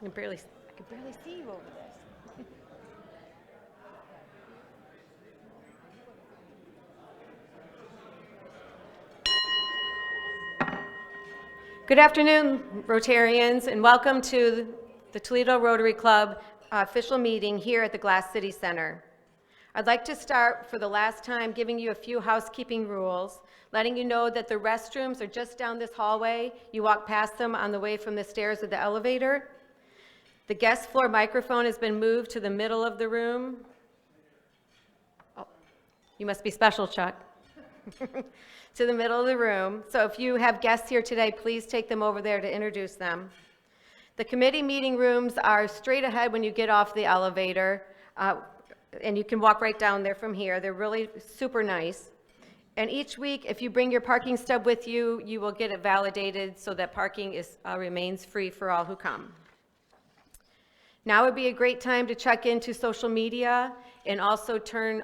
I can barely see you over this. Good afternoon, Rotarians, and welcome to the Toledo Rotary Club official meeting here at the Glass City Center. I'd like to start for the last time giving you a few housekeeping rules, letting you know that the restrooms are just down this hallway. You walk past them on the way from the stairs of the elevator. The guest floor microphone has been moved to the middle of the room. Oh, you must be special, Chuck. To the middle of the room. So if you have guests here today, please take them over there to introduce them. The committee meeting rooms are straight ahead when you get off the elevator, and you can walk right down there from here. They're really super nice. And each week, if you bring your parking stub with you, you will get it validated so that parking remains free for all who come. Now would be a great time to check into social media and also turn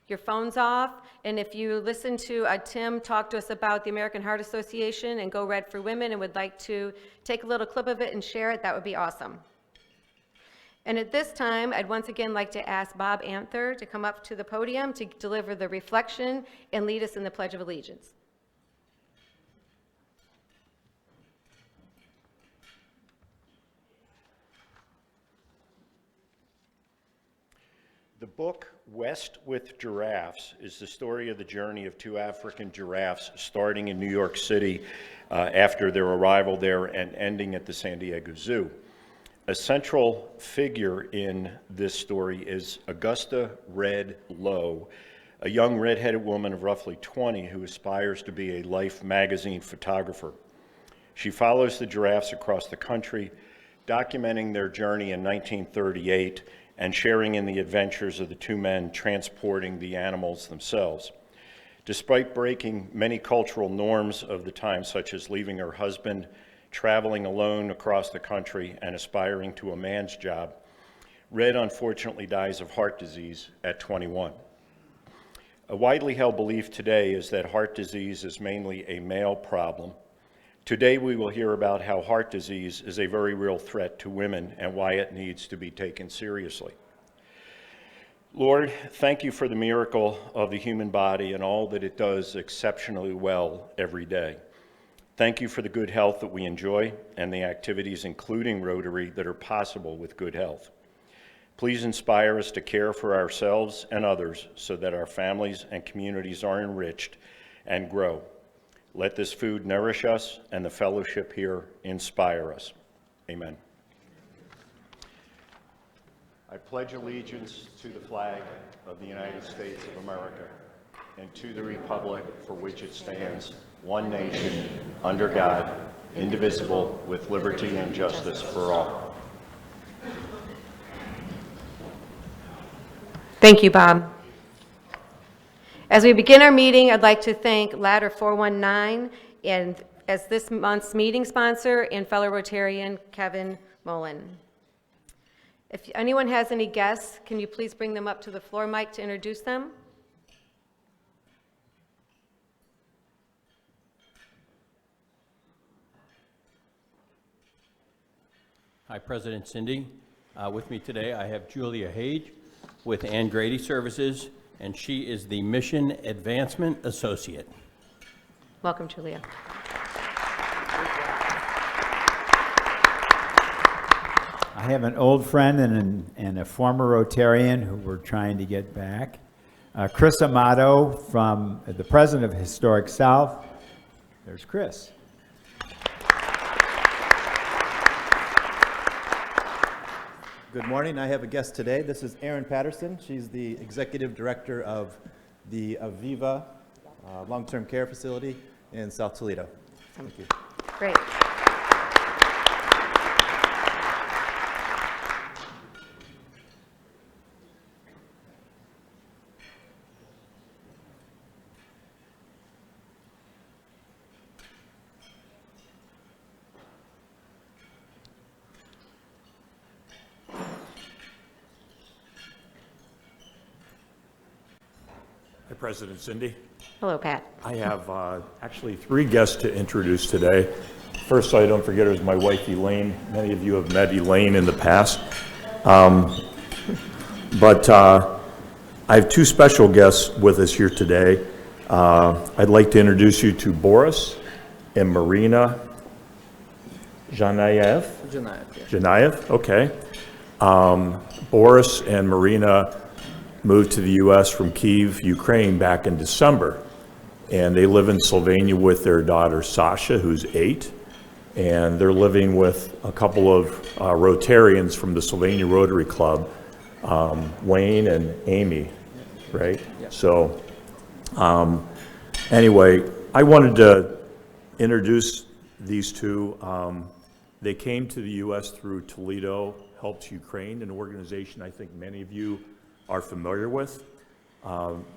your phones off. And if you listen to Tim talk to us about the American Heart Association and Go Red for Women and would like to take a little clip of it and share it, that would be awesome. And at this time, I'd once again like to ask Bob Anther to come up to the podium to deliver the reflection and lead us in the Pledge of Allegiance. The book, West with Giraffes, is the story of the journey of two African giraffes starting in New York City after their arrival there and ending at the San Diego Zoo. A central figure in this story is Augusta Red Lowe, a young redheaded woman of roughly 20 who aspires to be a Life magazine photographer. She follows the giraffes across the country, documenting their journey in 1938 and sharing in the adventures of the two men transporting the animals themselves. Despite breaking many cultural norms of the time, such as leaving her husband, traveling alone across the country, and aspiring to a man's job, Red unfortunately dies of heart disease at 21. A widely held belief today is that heart disease is mainly a male problem. Today we will hear about how heart disease is a very real threat to women and why it needs to be taken seriously. Lord, thank you for the miracle of the human body and all that it does exceptionally well every day. Thank you for the good health that we enjoy and the activities, including Rotary, that are possible with good health. Please inspire us to care for ourselves and others so that our families and communities are enriched and grow. Let this food nourish us and the fellowship here inspire us. Amen. I pledge allegiance to the flag of the United States of America and to the republic for which it stands, one nation, under God, indivisible, with liberty and justice for all. Thank you, Bob. As we begin our meeting, I'd like to thank Ladder 419 and as this month's meeting sponsor and fellow Rotarian Kevin Mullen. If anyone has any guests, can you please bring them up to the floor mic to introduce them? Hi, President Cindy. With me today, I have Julia Hage with Ann Grady Services, and she is the Mission Advancement Associate. Welcome, Julia. I have an old friend and a former Rotarian who we're trying to get back. Chris Amato, from the president of Historic South. There's Chris. Good morning. I have a guest today. This is Erin Patterson. She's the executive director of the Aviva long-term care facility in South Toledo. Thank you. Great. Hi, President Cindy. Hello, Pat. I have actually three guests to introduce today. First, so I don't forget, is my wife Elaine. Many of you have met Elaine in the past. But I have two special guests with us here today. I'd like to introduce you to Boris and Marina Zhanayev. Zhanayev, okay. Boris and Marina moved to the U.S. from Kyiv, Ukraine back in December. And they live in Sylvania with their daughter Sasha, who's 8. And they're living with a couple of Rotarians from the Toledo Rotary Club, Wayne and Amy, right? Yeah. So anyway, I wanted to introduce these two. They came to the U.S. through Toledo Helps Ukraine, an organization I think many of you are familiar with.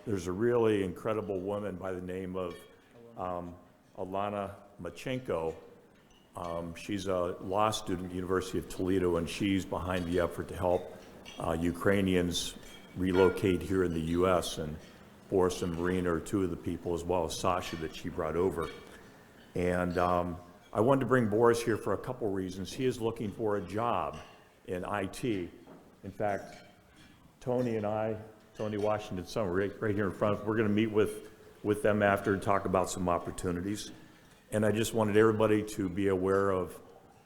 There's a really incredible woman by the name of Alana Machenko. She's a law student at the University of Toledo, and she's behind the effort to help Ukrainians relocate here in the U.S., and Boris and Marina are two of the people, as well as Sasha, that she brought over. And I wanted to bring Boris here for a couple reasons. He is looking for a job in IT. In fact, Tony and I, Tony Washington Summer, right here in front, we're going to meet with them after and talk about some opportunities. And I just wanted everybody to be aware of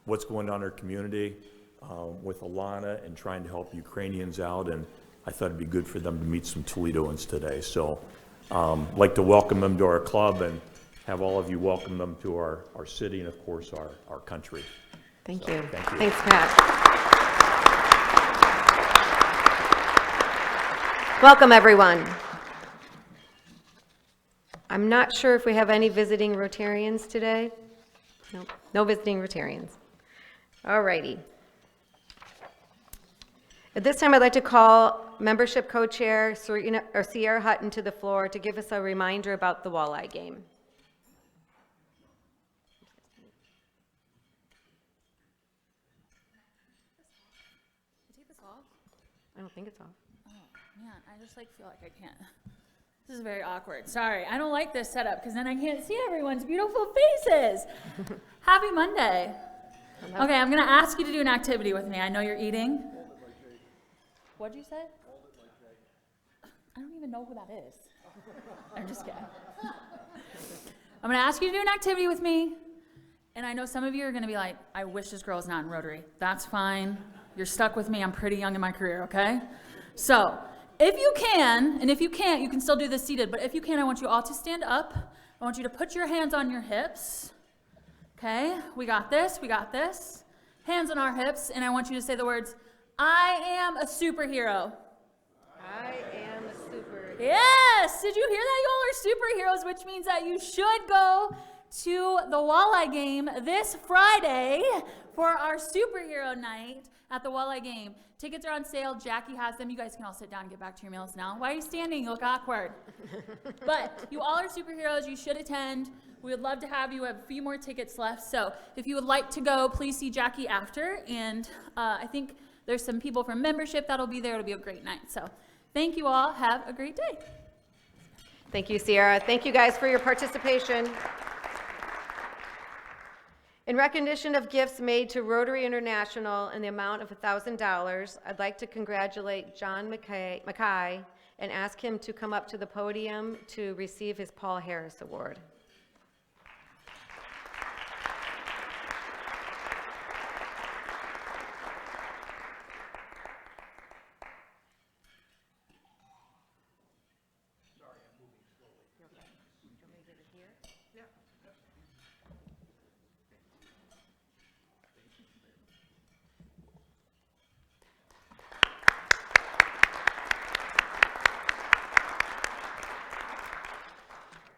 what's going on in our community with Alana and trying to help Ukrainians out. And I thought it'd be good for them to meet some Toledoans today. So I'd like to welcome them to our club and have all of you welcome them to our city and, of course, our country. Thank So, you. thank you. Thanks, Pat. Welcome, everyone. I'm not sure if we have any visiting Rotarians today. Nope, no visiting Rotarians. All righty. At this time, I'd like to call membership co-chair Sierra Hutton to the floor to give us a reminder about the walleye game. Take this off? I don't think it's off. Oh, man, I just feel like I can't. This is very awkward. Sorry, I don't like this setup because then I can't see everyone's beautiful faces. Happy Monday. Hello. Okay, I'm gonna ask you to do an activity with me. I know you're eating. What'd you say? I don't even know who that is. I'm just kidding. I'm gonna ask you to do an activity with me, and I know some of you are gonna be like, I wish this girl's not in Rotary. That's fine. You're stuck with me. I'm pretty young in my career, okay? So, if you can, and if you can't, you can still do this seated, but if you can, I want you all to stand up. I want you to put your hands on your hips. Okay, we got this, we got this. Hands on our hips, and I want you to say the words, I am a superhero. I am a superhero. Yes! Did you hear that? Y'all are superheroes, which means that you should go to the walleye game this Friday for our superhero night at the walleye game. Tickets are on sale. Jackie has them. You guys can all sit down and get back to your meals now. Why are you standing? You look awkward. But you all are superheroes. You should attend. We would love to have you. We have a few more tickets left. So if you would like to go, please see Jackie after. And I think there's some people from membership that'll be there. It'll be a great night. So thank you all. Have a great day. Thank you, Sierra. Thank you guys for your participation. In recognition of gifts made to Rotary International in the amount of $1,000, I'd like to congratulate John Mackay and ask him to come up to the podium to receive his Paul Harris Award.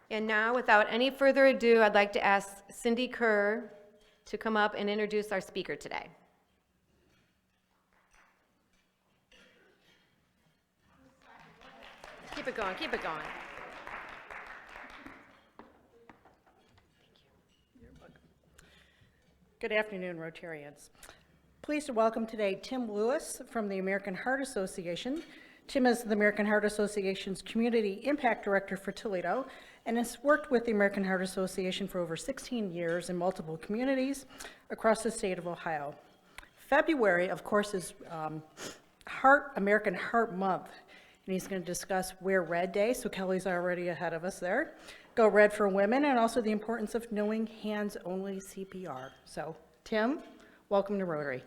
And now, without any further ado, I'd like to ask Cindy Kerr to come up and introduce our speaker today. Keep it going, keep it going. Good afternoon, Rotarians. Pleased to welcome today Tim Lewis from the American Heart Association. Tim is the American Heart Association's Community Impact Director for Toledo, and has worked with the American Heart Association for over 16 years in multiple communities across the state of Ohio. February, of course, is American Heart Month, and he's going to discuss Wear Red Day, so Kelly's already ahead of us there. Go Red for Women, and also the importance of knowing hands-only CPR. So, Tim, welcome to Rotary.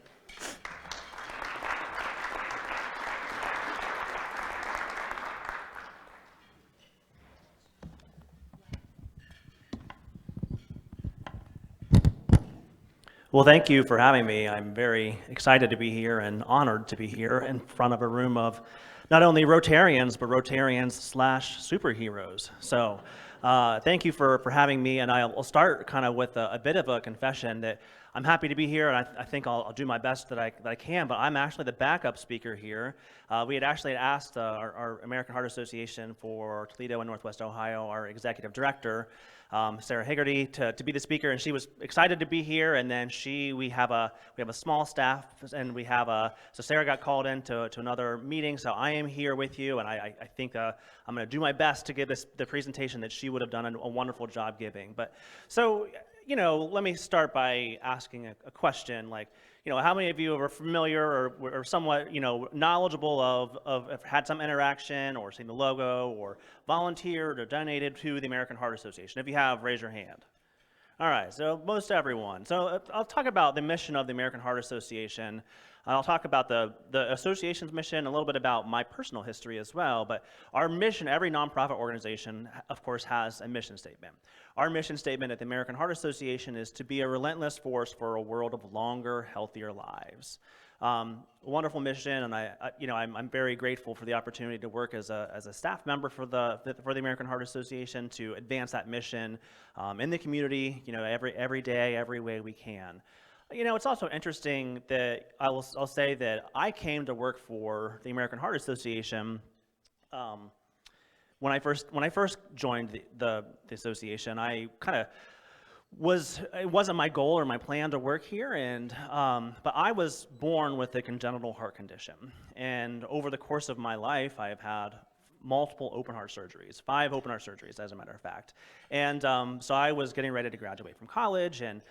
Well, thank you for having me. I'm very excited to be here and honored to be here in front of a room of not only Rotarians, but Rotarians/superheroes. So thank you for having me, and I'll start kind of with a bit of a confession that I'm happy to be here, and I think I'll do my best that I can, but I'm actually the backup speaker here. We had actually asked our American Heart Association for Toledo and Northwest Ohio, our executive director, Sarah Haggerty, to be the speaker, and she was excited to be here. And then we have a small staff, and so Sarah got called into another meeting. So I am here with you, and I think I'm going to do my best to give the presentation that she would have done a wonderful job giving. But so let me start by asking a question like, how many of you are familiar or somewhat, knowledgeable of had some interaction or seen the logo or volunteered or donated to the American Heart Association? If you have, raise your hand. All right, so most everyone. So I'll talk about the mission of the American Heart Association. I'll talk about the association's mission, a little bit about my personal history as well, but our mission, every nonprofit organization, of course, has a mission statement. Our mission statement at the American Heart Association is to be a relentless force for a world of longer, healthier lives. Wonderful mission, and I'm very grateful for the opportunity to work as a staff member for the American Heart Association to advance that mission in the community, every day, every way we can. It's also interesting that I'll say that I came to work for the American Heart Association when I first joined the association. I kind of it wasn't my goal or my plan to work here, but I was born with a congenital heart condition, and over the course of my life, I have had multiple open heart surgeries, 5 open heart surgeries, as a matter of fact. And so I was getting ready to graduate from college, and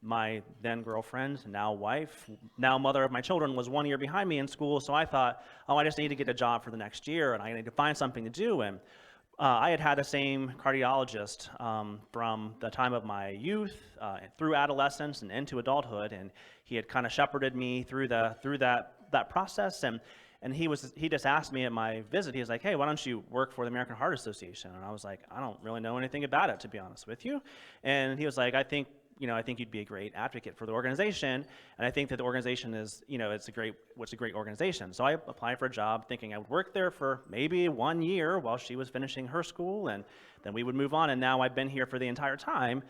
my then girlfriend, now wife, now mother of my children, was 1 year behind me in school. So I thought, I just need to get a job for the next year, and I need to find something to do. And I had the same cardiologist from the time of my youth through adolescence and into adulthood, and he had kind of shepherded me through that process. And he just asked me at my visit, he was like, hey, why don't you work for the American Heart Association? And I was like, I don't really know anything about it, to be honest with you. And he was like, I think you'd be a great advocate for the organization, and I think that the organization is, it's a great organization. So I applied for a job thinking I would work there for maybe 1 year while she was finishing her school, and then we would move on. And now I've been here for the entire time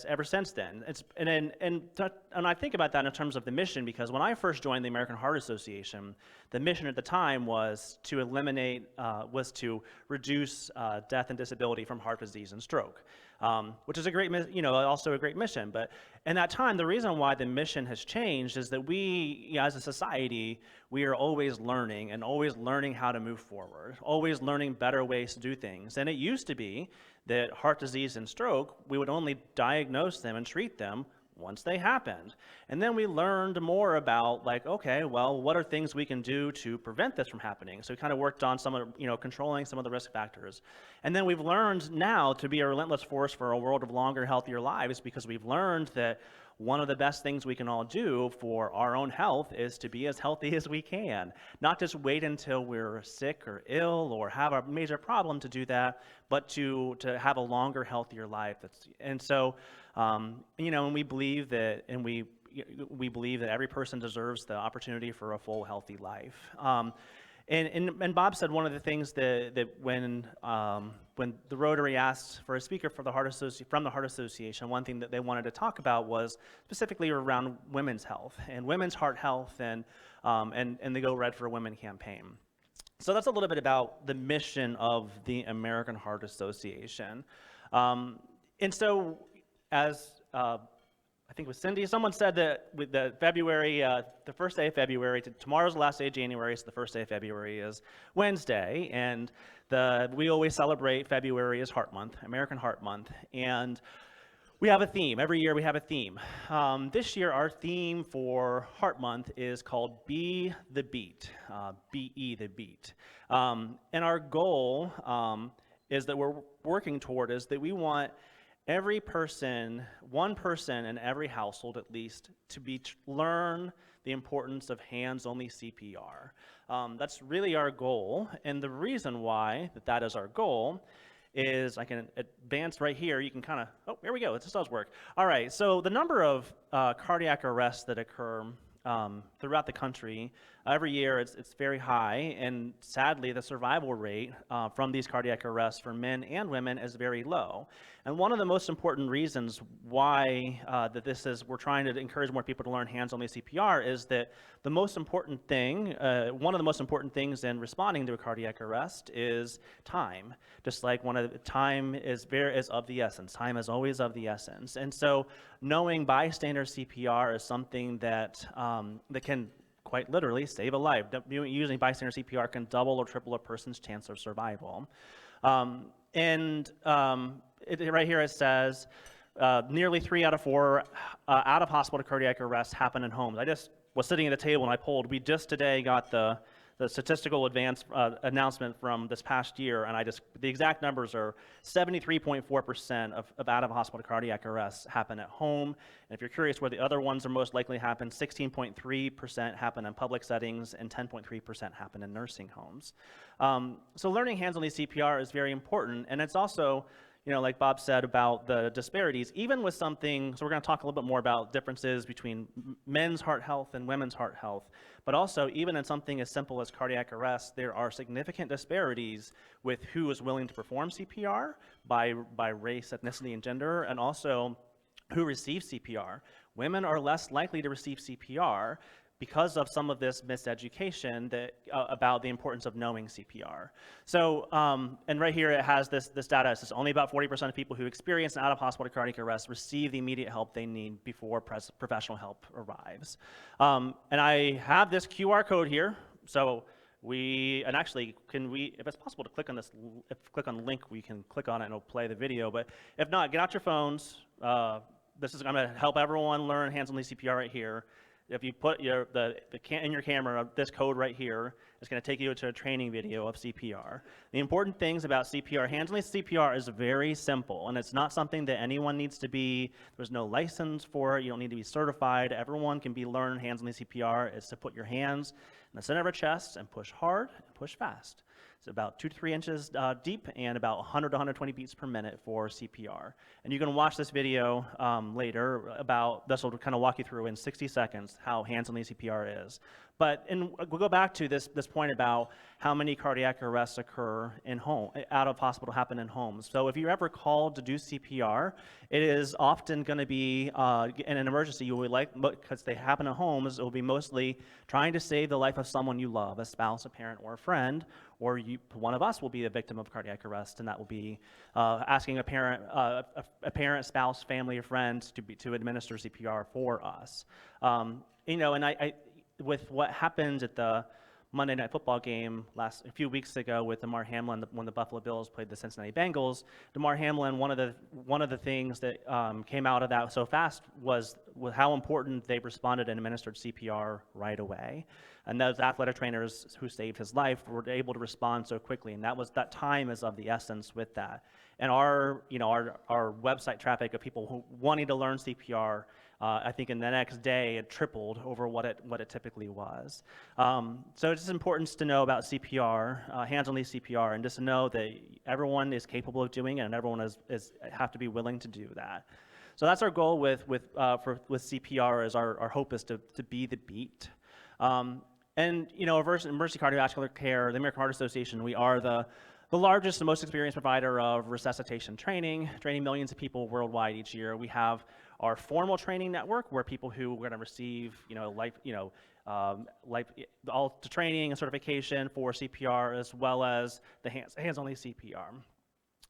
ever since then. And I think about that in terms of the mission, because when I first joined the American Heart Association, the mission at the time was to reduce death and disability from heart disease and stroke. Which is also a great mission. But in that time, the reason why the mission has changed is that we, as a society, we are always learning and always learning how to move forward, always learning better ways to do things. And it used to be that heart disease and stroke, we would only diagnose them and treat them once they happened. And then we learned more about, okay, well, what are things we can do to prevent this from happening? So we kind of worked on controlling some of the risk factors. And then we've learned now to be a relentless force for a world of longer, healthier lives, because we've learned that one of the best things we can all do for our own health is to be as healthy as we can. Not just wait until we're sick or ill or have a major problem to do that, but to have a longer, healthier life. And we believe that, we believe that every person deserves the opportunity for a full, healthy life. And Bob said one of the things that when the Rotary asked for a speaker from the Heart Association, one thing that they wanted to talk about was specifically around women's health and women's heart health and the Go Red for Women campaign. So that's a little bit about the mission of the American Heart Association. And so as I think it was Cindy, someone said that with the February, the first day of February, tomorrow's the last day of January, so the first day of February is Wednesday, and we always celebrate February as Heart Month, American Heart Month, and we have a theme. Every year we have a theme. This year our theme for Heart Month is called Be the Beat, B-E the Beat. And our goal is that we're working toward is that we want every person, one person in every household at least, to learn the importance of hands-only CPR. That's really our goal, and the reason why that is our goal is I can advance right here. You can kind of, oh, here we go. This does work. All right, so the number of cardiac arrests that occur throughout the country, every year it's very high, and sadly the survival rate from these cardiac arrests for men and women is very low. And one of the most important reasons why we're trying to encourage more people to learn hands-only CPR is that the most important thing, one of the most important things in responding to a cardiac arrest is time. Just like time is of the essence. Time is always of the essence. And so knowing bystander CPR is something that can quite literally save a life. Using bystander CPR can double or triple a person's chance of survival. Right here it says, nearly 3 out of 4 out-of-hospital cardiac arrests happen in homes. I just was sitting at a table and I polled. We just today got the statistical announcement from this past year, and the exact numbers are 73.4% of out-of-hospital cardiac arrests happen at home. And if you're curious where the other ones are most likely to happen, 16.3% happen in public settings and 10.3% happen in nursing homes. So learning hands-only CPR is very important, and it's also, like Bob said about the disparities, even with something, so we're going to talk a little bit more about differences between men's heart health and women's heart health, but also even in something as simple as cardiac arrest, there are significant disparities with who is willing to perform CPR by race, ethnicity, and gender, and also who receives CPR. Women are less likely to receive CPR because of some of this miseducation about the importance of knowing CPR. So, and right here it has this data. It says only about 40% of people who experience an out-of-hospital cardiac arrest receive the immediate help they need before professional help arrives. And I have this QR code here. So if it's possible to click on this, click on the link, we can click on it and it'll play the video. But if not, get out your phones. I'm going to help everyone learn hands-only CPR right here. If you put in your camera this code right here, it's going to take you to a training video of CPR. The important ththings about CPR, hands-only CPR is very simple, and it's not something that anyone needs to be, there's no license for it, you don't need to be certified. Everyone can learn hands-only CPR. It's to put your hands in the center of our chest and push hard and push fast. It's about 2 to 3 inches deep and about 100 to 120 beats per minute for CPR. And you can watch this video later this will kind of walk you through in 60 seconds how hands-only CPR is. But we'll go back to this point about how many cardiac arrests occur out of hospital happen in homes. So if you're ever called to do CPR, it is often going to be in an emergency because they happen at homes, it will be mostly trying to save the life of someone you love, a spouse, a parent, or a friend, or one of us will be a victim of cardiac arrest, and that will be asking a parent, spouse, family, or friend to administer CPR for us. With what happened at the Monday Night Football game a few weeks ago with Damar Hamlin when the Buffalo Bills played the Cincinnati Bengals, Damar Hamlin, one of the things that came out of that so fast was how important they responded and administered CPR right away. And those athletic trainers who saved his life were able to respond so quickly, and that time is of the essence with that. And our website traffic of people wanting to learn CPR, I think in the next day it tripled over what it typically was. So it's just important to know about CPR, hands-only CPR, and just to know that everyone is capable of doing it and everyone have to be willing to do that. So that's our goal with CPR. Is our hope is to be the beat. And emergency cardiovascular care, the American Heart Association, we are the largest and most experienced provider of resuscitation training millions of people worldwide each year. We have our formal training network where people who are going to receive, all the training and certification for CPR, as well as the hands-only CPR.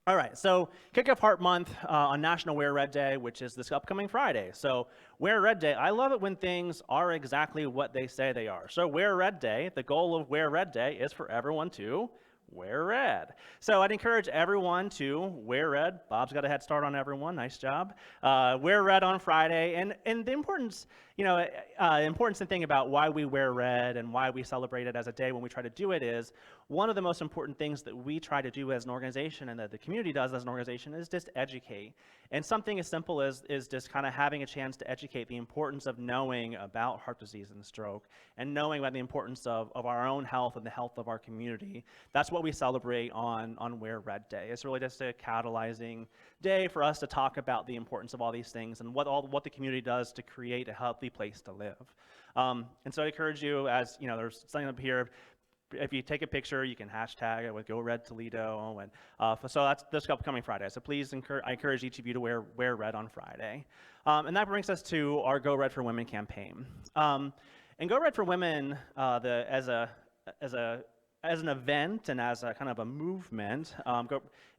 All right, so kick off Heart Month on National Wear Red Day, which is this upcoming Friday. So Wear Red Day, I love it when things are exactly what they say they are. So Wear Red Day, the goal of Wear Red Day is for everyone to wear red. So I'd encourage everyone to wear red. Bob's got a head start on everyone, nice job. Wear red on Friday, and the importance, importance and thing about why we wear red and why we celebrate it as a day when we try to do it is, one of the most important things that we try to do as an organization and that the community does as an organization is just educate. And something as simple as just kind of having a chance to educate the importance of knowing about heart disease and stroke and knowing about the importance of our own health and the health of our community. That's what we celebrate on Wear Red Day. It's really just a catalyzing day for us to talk about the importance of all these things and what the community does to create a healthy place to live. And so I encourage you, as you know, there's something up here. If you take a picture, you can hashtag it with Go Red Toledo, and so that's this upcoming Friday. So please, I encourage each of you to wear red on Friday. And that brings us to our Go Red for Women campaign. And Go Red for Women, as an event and as a kind of a movement,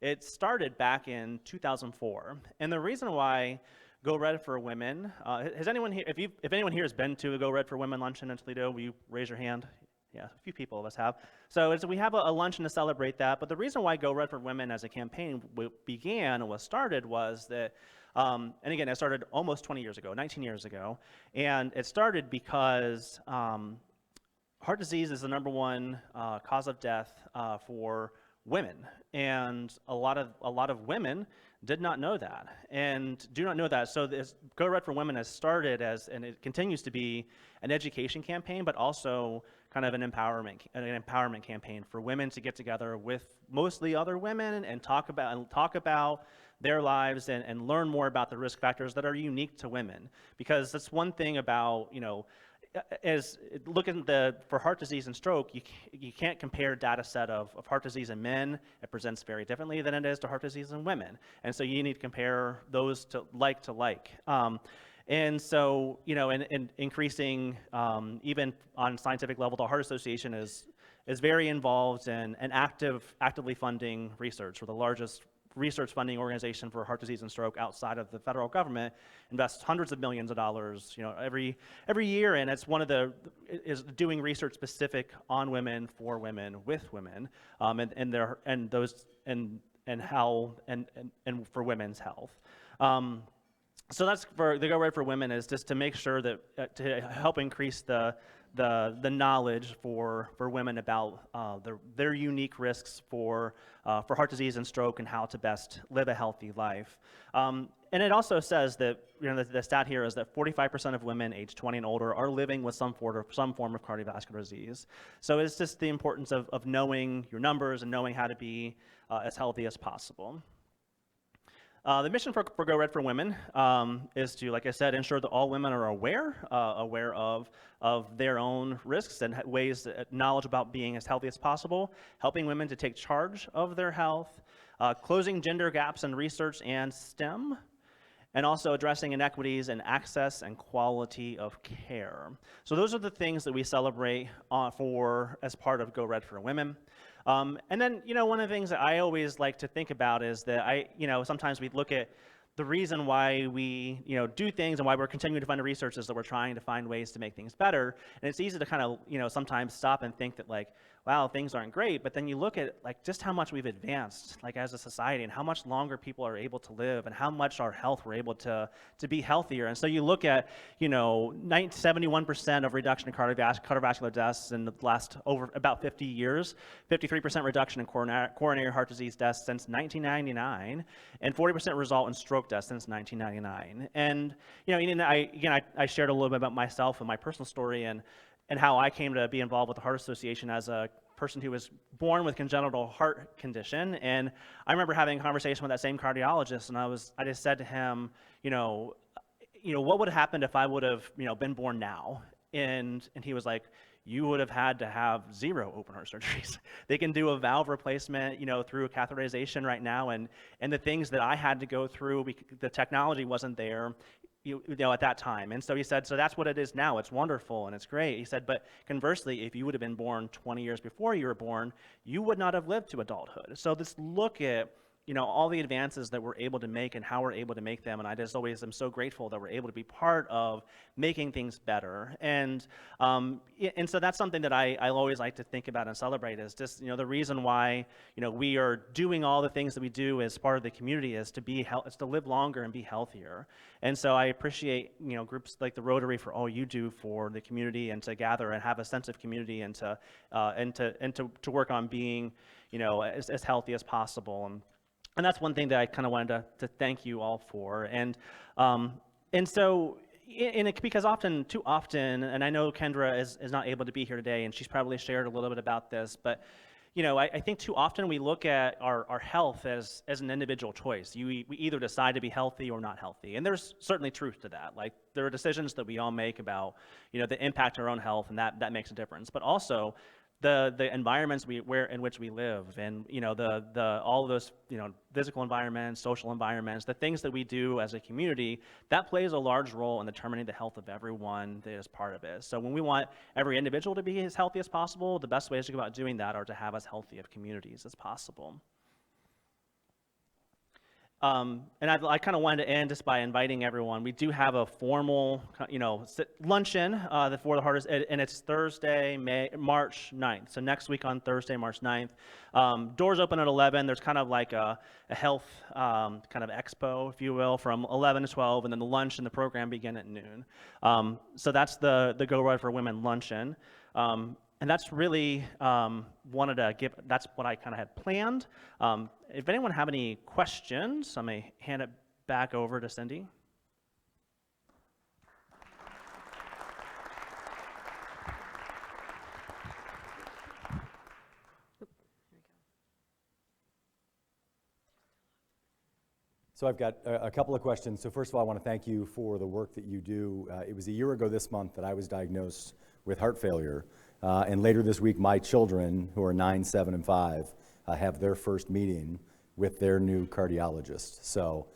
it started back in 2004. And the reason why Go Red for Women, has anyone here, if anyone here has been to a Go Red for Women luncheon in Toledo, will you raise your hand? Yeah, a few people of us have. So we have a luncheon to celebrate that, but the reason why Go Red for Women as a campaign began and was started was that, and again, it started almost 20 years ago, 19 years ago, and it started because heart disease is the #1 cause of death for women, and a lot of women did not know that and do not know that. So this Go Red for Women has started as, and it continues to be, an education campaign, but also kind of an empowerment campaign for women to get together with mostly other women and talk about their lives and learn more about the risk factors that are unique to women. Because that's one thing about, as looking for heart disease and stroke, you can't compare data set of heart disease in men. It presents very differently than it is to heart disease in women. And so you need to compare those to like. And so, and increasing, even on scientific level, the Heart Association is very involved in and actively funding research. We're the largest research funding organization for heart disease and stroke outside of the federal government, invests hundreds of millions of dollars, every year, and it's is doing research specific on women, for women, with women, and for women's health. So that's for the Go Red for Women, is just to make sure that to help increase the knowledge for women about their unique risks for heart disease and stroke and how to best live a healthy life. And it also says that, the stat here is that 45% of women aged 20 and older are living with some form of cardiovascular disease. So it's just the importance of knowing your numbers and knowing how to be as healthy as possible. The mission for Go Red for Women is to, like I said, ensure that all women are aware of their own risks and knowledge about being as healthy as possible, helping women to take charge of their health, closing gender gaps in research and STEM, and also addressing inequities in access and quality of care. So those are the things that we celebrate as part of Go Red for Women. And then, one of the things that I always like to think about is that sometimes we look at the reason why we, do things and why we're continuing to fund research is that we're trying to find ways to make things better. And it's easy to kind of, sometimes stop and think that, like, wow, things aren't great, but then you look at, like, just how much we've advanced, like, as a society, and how much longer people are able to live, and how much our health we're able to be healthier. And so you look at, 71% of reduction in cardiovascular deaths in the last over about 50 years, 53% reduction in coronary heart disease deaths since 1999, and 40% result in stroke deaths since 1999. And, I shared a little bit about myself and my personal story and how I came to be involved with the Heart Association as a person who was born with congenital heart condition. And I remember having a conversation with that same cardiologist, and I just said to him, what would have happened if I would have, been born now? And he was like, you would have had to have 0 open heart surgeries. They can do a valve replacement, through a catheterization right now, and the things that I had to go through, the technology wasn't there, at that time. And so he said, so that's what it is now. It's wonderful and it's great. He said, but conversely, if you would have been born 20 years before you were born, you would not have lived to adulthood. So let's look at all the advances that we're able to make and how we're able to make them. And I just always am so grateful that we're able to be part of making things better. And so that's something that I always like to think about and celebrate, is just, the reason why, we are doing all the things that we do as part of the community is to live longer and be healthier. And so I appreciate, groups like the Rotary for all you do for the community, and to gather and have a sense of community, and to work on being, as healthy as possible. And that's one thing that I kind of wanted to thank you all for. And so, because too often, and I know Kendra is not able to be here today, and she's probably shared a little bit about this, but I think too often we look at our health as an individual choice. We either decide to be healthy or not healthy, and there's certainly truth to that. Like, there are decisions that we all make about the impact on our own health, and that makes a difference. But also the environments in which we live, and all of those physical environments, social environments, the things that we do as a community, that plays a large role in determining the health of everyone that is part of it. So when we want every individual to be as healthy as possible, the best ways to go about doing that are to have as healthy of communities as possible. And I kind of wanted to end just by inviting everyone. We do have a formal, luncheon for the hardest, and it's Thursday, March 9th. So next week on Thursday, March 9th. Doors open at 11. There's kind of like a health kind of expo, if you will, from 11 to 12, and then the lunch and the program begin at noon. So that's the Go Ride for Women luncheon. And that's really that's what I kind of had planned. If anyone have any questions, I may hand it back over to Cindy. So I've got a couple of questions. So first of all, I want to thank you for the work that you do. It was a year ago this month that I was diagnosed with heart failure. And later this week, my children, who are 9, 7, and 5, have their first meeting with their new cardiologist. So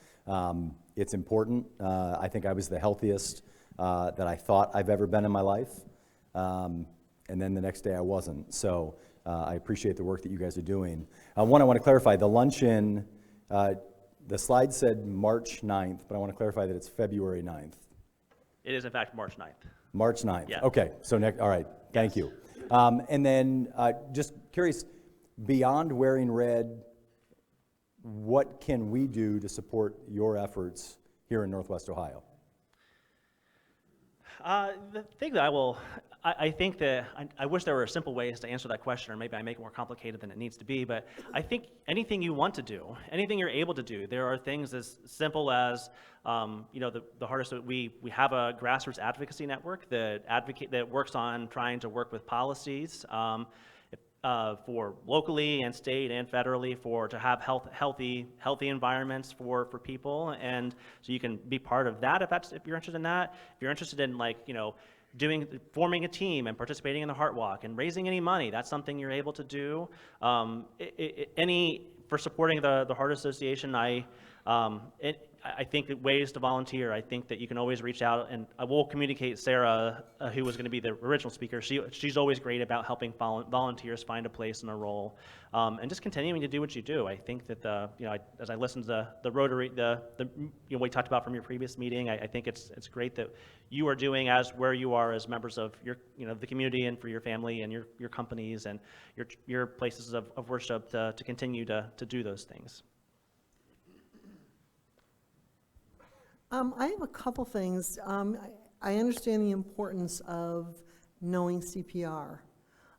it's important. I think I was the healthiest that I thought I've ever been in my life. And then the next day I wasn't. So I appreciate the work that you guys are doing. One, I want to clarify, the luncheon, the slide said March 9th, but I want to clarify that it's February 9th. It is, in fact, March 9th. March 9th. Yeah. Okay, so all right, thank you. And then just curious, beyond wearing red, what can we do to support your efforts here in Northwest Ohio? The thing that I think that I wish there were simple ways to answer that question, or maybe I make it more complicated than it needs to be, but I think anything you want to do, anything you're able to do, there are things as simple as, the hardest, we have a grassroots advocacy network that works on trying to work with policies for locally and state and federally to have healthy environments for people, and so you can be part of that if you're interested in that. If you're interested in forming a team and participating in the Heart Walk and raising any money, that's something you're able to do. For supporting the Heart Association, I think that ways to volunteer, I think that you can always reach out, and I will communicate Sarah, who was going to be the original speaker. She's always great about helping volunteers find a place and a role, and just continuing to do what you do. I think that as I listened to the Rotary, we talked about from your previous meeting, I think it's great that you are doing where you are as members of your the community, and for your family and your companies and your places of worship to continue to do those things. I have a couple things. I understand the importance of knowing CPR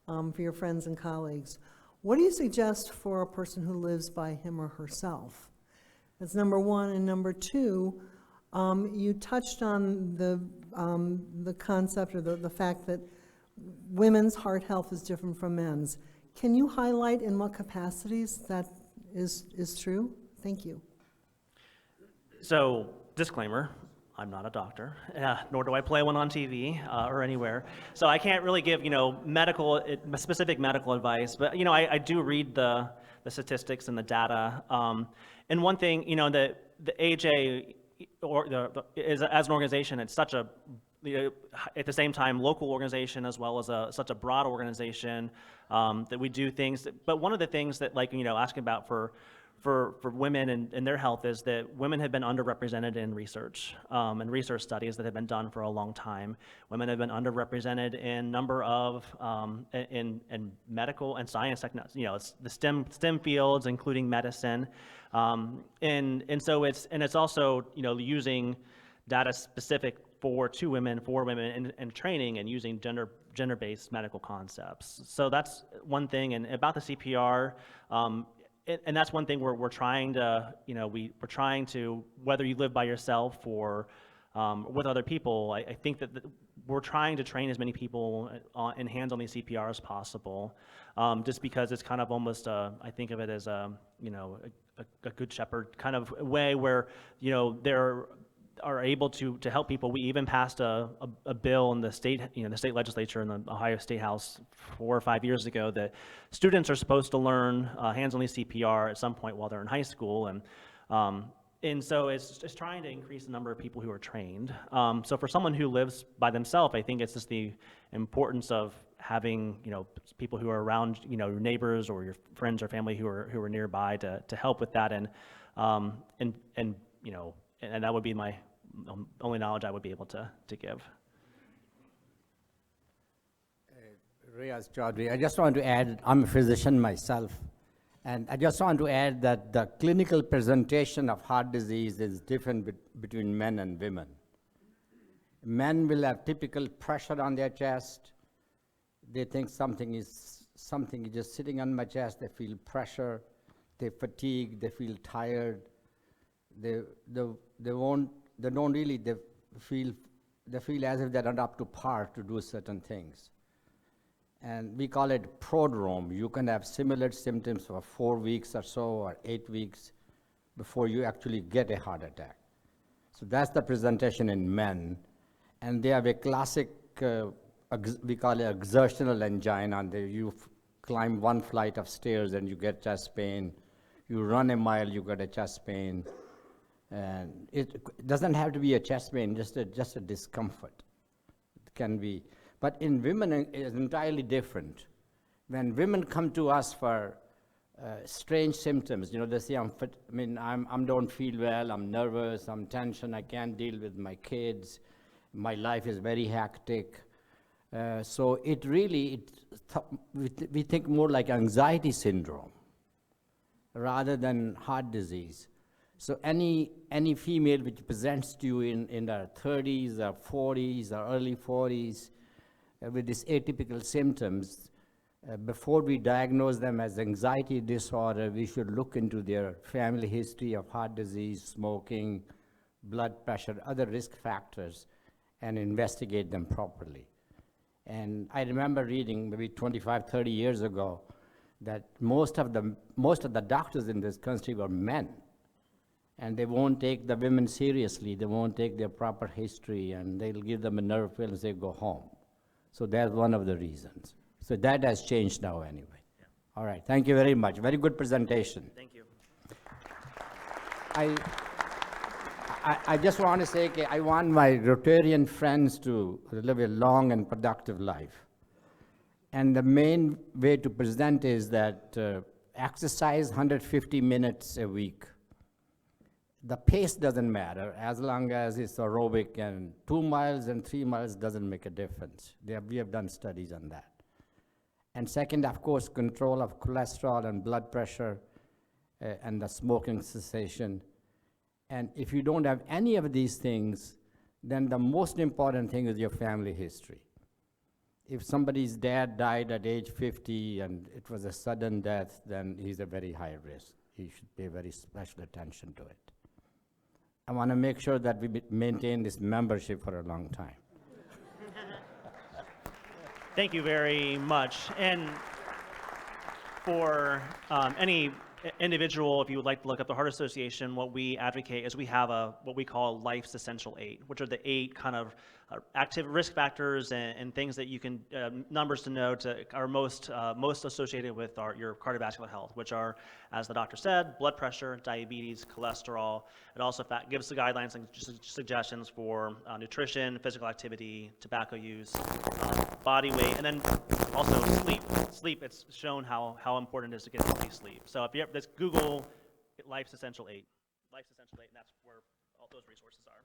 for your friends and colleagues. What do you suggest for a person who lives by him or herself? That's number one. And number two, you touched on the concept, or the fact that women's heart health is different from men's. Can you highlight in what capacities that is true? Thank you. So, disclaimer, I'm not a doctor, nor do I play one on TV or anywhere. So I can't really give, specific medical advice, but, I do read the statistics and the data. And one thing, the AJ, as an organization, it's such a, at the same time, local organization as well as such a broad organization that we do things. But one of the things that, asking about for for women and their health is that women have been underrepresented in research and research studies that have been done for a long time. Women have been underrepresented in number of in medical and science, it's the STEM fields, including medicine, and so it's also using data specific for women and training and using gender-based medical concepts. So that's one thing. And about the CPR, and that's one thing we're trying to, we're trying to, whether you live by yourself or with other people, I think that we're trying to train as many people in hands-on CPR as possible, just because it's kind of almost, I think of it as a good shepherd kind of way where, they're are able to help people. We even passed a bill in the state, the state legislature in the Ohio State House 4 or 5 years ago that students are supposed to learn hands-on CPR at some point while they're in high school, and so it's just trying to increase the number of people who are trained. So for someone who lives by themselves, I think it's just the importance of having people who are around, your neighbors or your friends or family who are nearby to help with that, and that would be my only knowledge I would be able to give. Riaz Chaudhry, I just want to add, I'm a physician myself, and I just want to add that the clinical presentation of heart disease is different between men and women. Men will have typical pressure on their chest. They think something is just sitting on my chest. They feel pressure, they fatigue, they feel tired. They feel as if they're not up to par to do certain things. And we call it prodrome. You can have similar symptoms for 4 weeks or so, or 8 weeks, before you actually get a heart attack. So that's the presentation in men. And they have a classic, we call it exertional angina. You climb one flight of stairs and you get chest pain. You run a mile, you get a chest pain. And it doesn't have to be a chest pain, just a discomfort. It can be. But in women, it is entirely different. When women come to us for strange symptoms, they say, I don't feel well, I'm nervous, I'm tension, I can't deal with my kids, my life is very hectic. So it really, we think more like anxiety syndrome rather than heart disease. So any female which presents to you in their 30s or 40s or early 40s with these atypical symptoms, before we diagnose them as anxiety disorder, we should look into their family history of heart disease, smoking, blood pressure, other risk factors, and investigate them properly. And I remember reading maybe 25, 30 years ago that most of the doctors in this country were men. And they won't take the women seriously. They won't take their proper history, and they'll give them a nerve pill and say, go home. So that's one of the reasons. So that has changed now anyway. Yeah. All right, thank you very much. Very good presentation. Thank you. I just want to say, I want my Rotarian friends to live a long and productive life. And the main way to present is that exercise 150 minutes a week. The pace doesn't matter as long as it's aerobic, and 2 miles and 3 miles doesn't make a difference. We have done studies on that. And second, of course, control of cholesterol and blood pressure and the smoking cessation. And if you don't have any of these things, then the most important thing is your family history. If somebody's dad died at age 50 and it was a sudden death, then he's a very high risk. You should pay very special attention to it. I want to make sure that we maintain this membership for a long time. Thank you very much. And for any individual, if you would like to look up the Heart Association, what we advocate is we have what we call Life's Essential 8, which are the 8 kind of active risk factors and things that you can, numbers to know are most associated with your cardiovascular health, which are, as the doctor said, blood pressure, diabetes, cholesterol. It also gives the guidelines and suggestions for nutrition, physical activity, tobacco use, body weight, and then also sleep. Sleep, it's shown how important it is to get healthy sleep. So if you just Google Life's Essential 8. Life's Essential 8, and that's where all those resources are.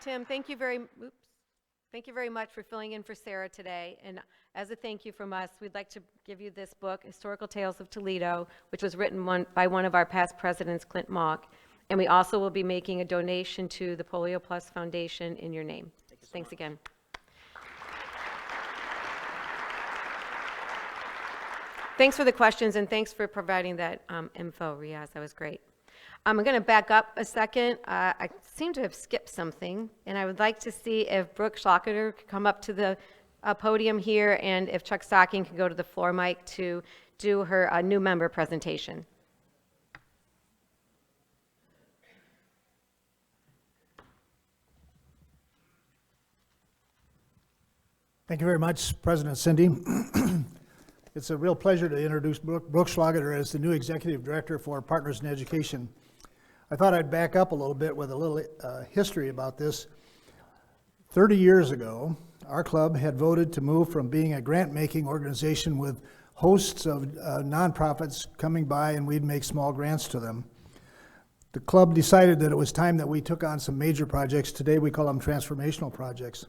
Tim, thank you very much for filling in for Sarah today. And as a thank you from us, we'd like to give you this book, Historical Tales of Toledo, which was written by one of our past presidents, Clint Mock. And we also will be making a donation to the Polio Plus Foundation in your name. Thanks again. Thanks for the questions, and thanks for providing that info, Riaz. That was great. I'm going to back up a second. I seem to have skipped something, and I would like to see if Brooke Schlocketer could come up to the podium here, and if Chuck Stocking could go to the floor mic to do her new member presentation. Thank you very much, President Cindy. It's a real pleasure to introduce Brooke Schlocketer as the new Executive Director for Partners in Education. I thought I'd back up a little bit with a little history about this. 30 years ago, our club had voted to move from being a grant-making organization with hosts of nonprofits coming by and we'd make small grants to them. The club decided that it was time that we took on some major projects. Today we call them transformational projects.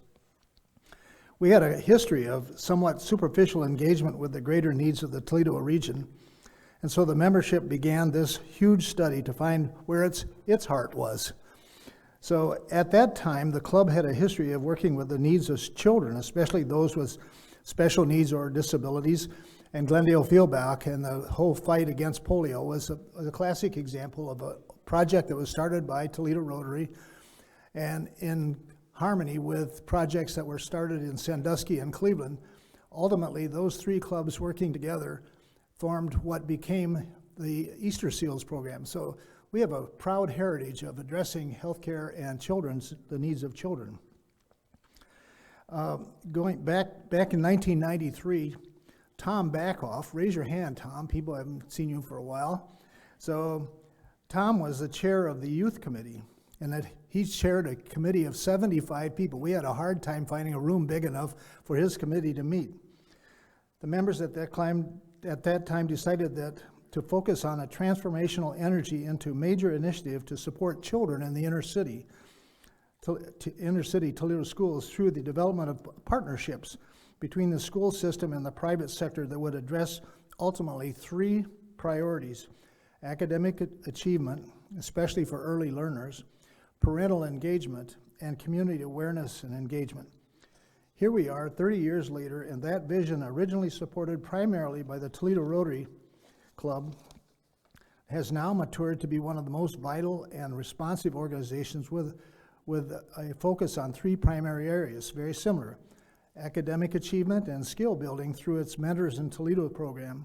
We had a history of somewhat superficial engagement with the greater needs of the Toledo region, and so the membership began this huge study to find where its heart was. So at that time, the club had a history of working with the needs of children, especially those with special needs or disabilities, and Glendale Fieldback and the whole fight against polio was a classic example of a project that was started by Toledo Rotary, and in harmony with projects that were started in Sandusky and Cleveland. Ultimately, those three clubs working together formed what became the Easter Seals program. So we have a proud heritage of addressing healthcare and the needs of children. Going back in 1993, Tom Backoff, raise your hand, Tom, people haven't seen you for a while. So Tom was the chair of the youth committee, and that he chaired a committee of 75 people. We had a hard time finding a room big enough for his committee to meet. The members at that time decided that to focus on a transformational energy into major initiative to support children in the inner city Toledo schools through the development of partnerships between the school system and the private sector that would address ultimately three priorities: academic achievement, especially for early learners, parental engagement, and community awareness and engagement. Here we are 30 years later, and that vision, originally supported primarily by the Toledo Rotary Club, has now matured to be one of the most vital and responsive organizations with a focus on three primary areas, very similar: academic achievement and skill building through its Mentors in Toledo program,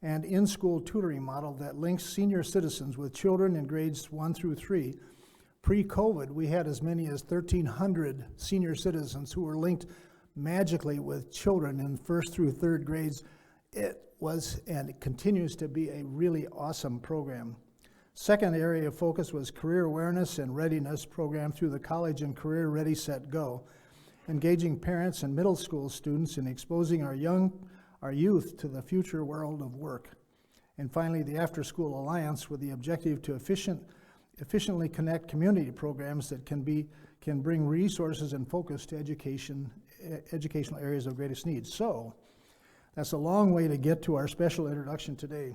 and in-school tutoring model that links senior citizens with children in grades 1 through 3. Pre-COVID, we had as many as 1,300 senior citizens who were linked magically with children in 1st through 3rd grades. It was, and it continues to be, a really awesome program. Second area of focus was career awareness and readiness program through the College and Career Ready, Set, Go, engaging parents and middle school students in exposing our youth to the future world of work. And finally, the After School Alliance with the objective to efficiently connect community programs that can bring resources and focus to educational areas of greatest need. So that's a long way to get to our special introduction today.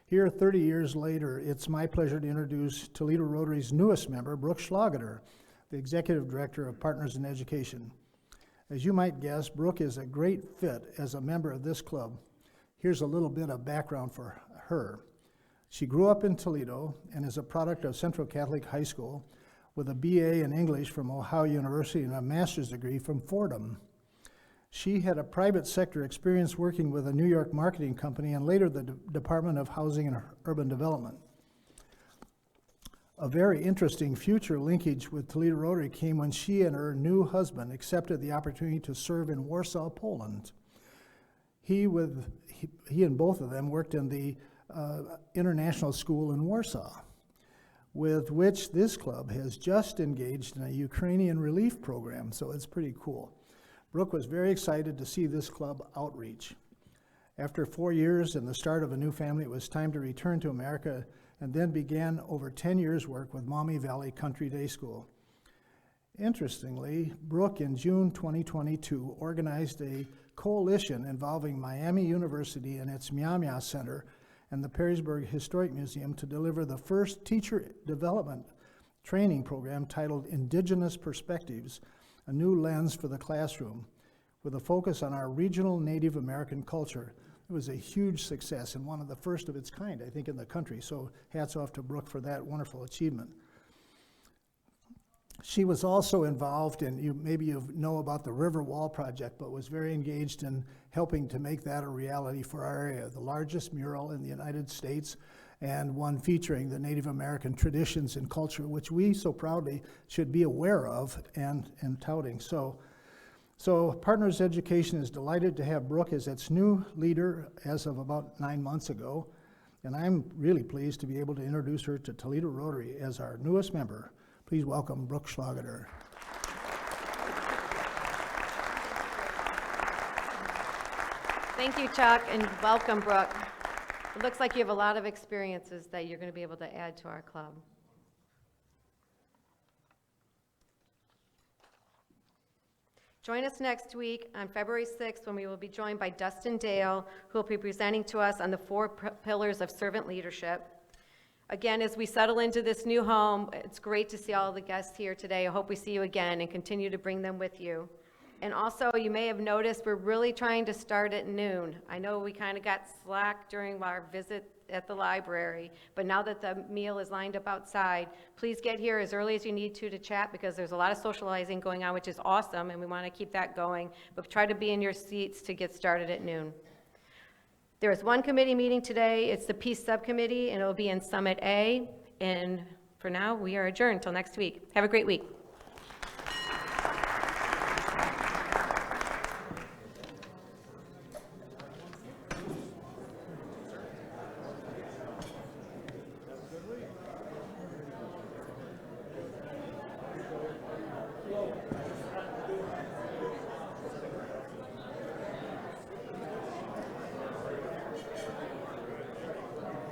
Here, 30 years later, it's my pleasure to introduce Toledo Rotary's newest member, Brooke Schlocketer, the Executive Director of Partners in Education. As you might guess, Brooke is a great fit as a member of this club. Here's a little bit of background for her. She grew up in Toledo and is a product of Central Catholic High School with a BA in English from Ohio University and a master's degree from Fordham. She had a private sector experience working with a New York marketing company and later the Department of Housing and Urban Development. A very interesting future linkage with Toledo Rotary came when she and her new husband accepted the opportunity to serve in Warsaw, Poland. He and both of them worked in the international school in Warsaw, with which this club has just engaged in a Ukrainian relief program, so it's pretty cool. Brooke was very excited to see this club outreach. After 4 years and the start of a new family, it was time to return to America, and then began over 10 years' work with Maumee Valley Country Day School. Interestingly, Brooke in June 2022 organized a coalition involving Miami University and its Miami Center and the Perrysburg Historic Museum to deliver the first teacher development training program titled Indigenous Perspectives, a new lens for the classroom, with a focus on our regional Native American culture. It was a huge success and one of the first of its kind, I think, in the country. So hats off to Brooke for that wonderful achievement. She was also involved in, maybe you know about the River Wall Project, but was very engaged in helping to make that a reality for our area, the largest mural in the United States, and one featuring the Native American traditions and culture, which we so proudly should be aware of and touting. So Partners Education is delighted to have Brooke as its new leader as of about 9 months ago, and I'm really pleased to be able to introduce her to Toledo Rotary as our newest member. Please welcome Brooke Schlageter. Thank you, Chuck, and welcome, Brooke. It looks like you have a lot of experiences that you're going to be able to add to our club. Join us next week on February 6th when we will be joined by Dustin Dale, who will be presenting to us on the 4 pillars of servant leadership. Again, as we settle into this new home, it's great to see all the guests here today. I hope we see you again and continue to bring them with you. And also, you may have noticed we're really trying to start at noon. I know we kind of got slack during our visit at the library, but now that the meal is lined up outside, please get here as early as you need to chat, because there's a lot of socializing going on, which is awesome, and we want to keep that going. But try to be in your seats to get started at noon. There is one committee meeting today. It's the Peace Subcommittee, and it will be in Summit A. And for now, we are adjourned until next week. Have a great week.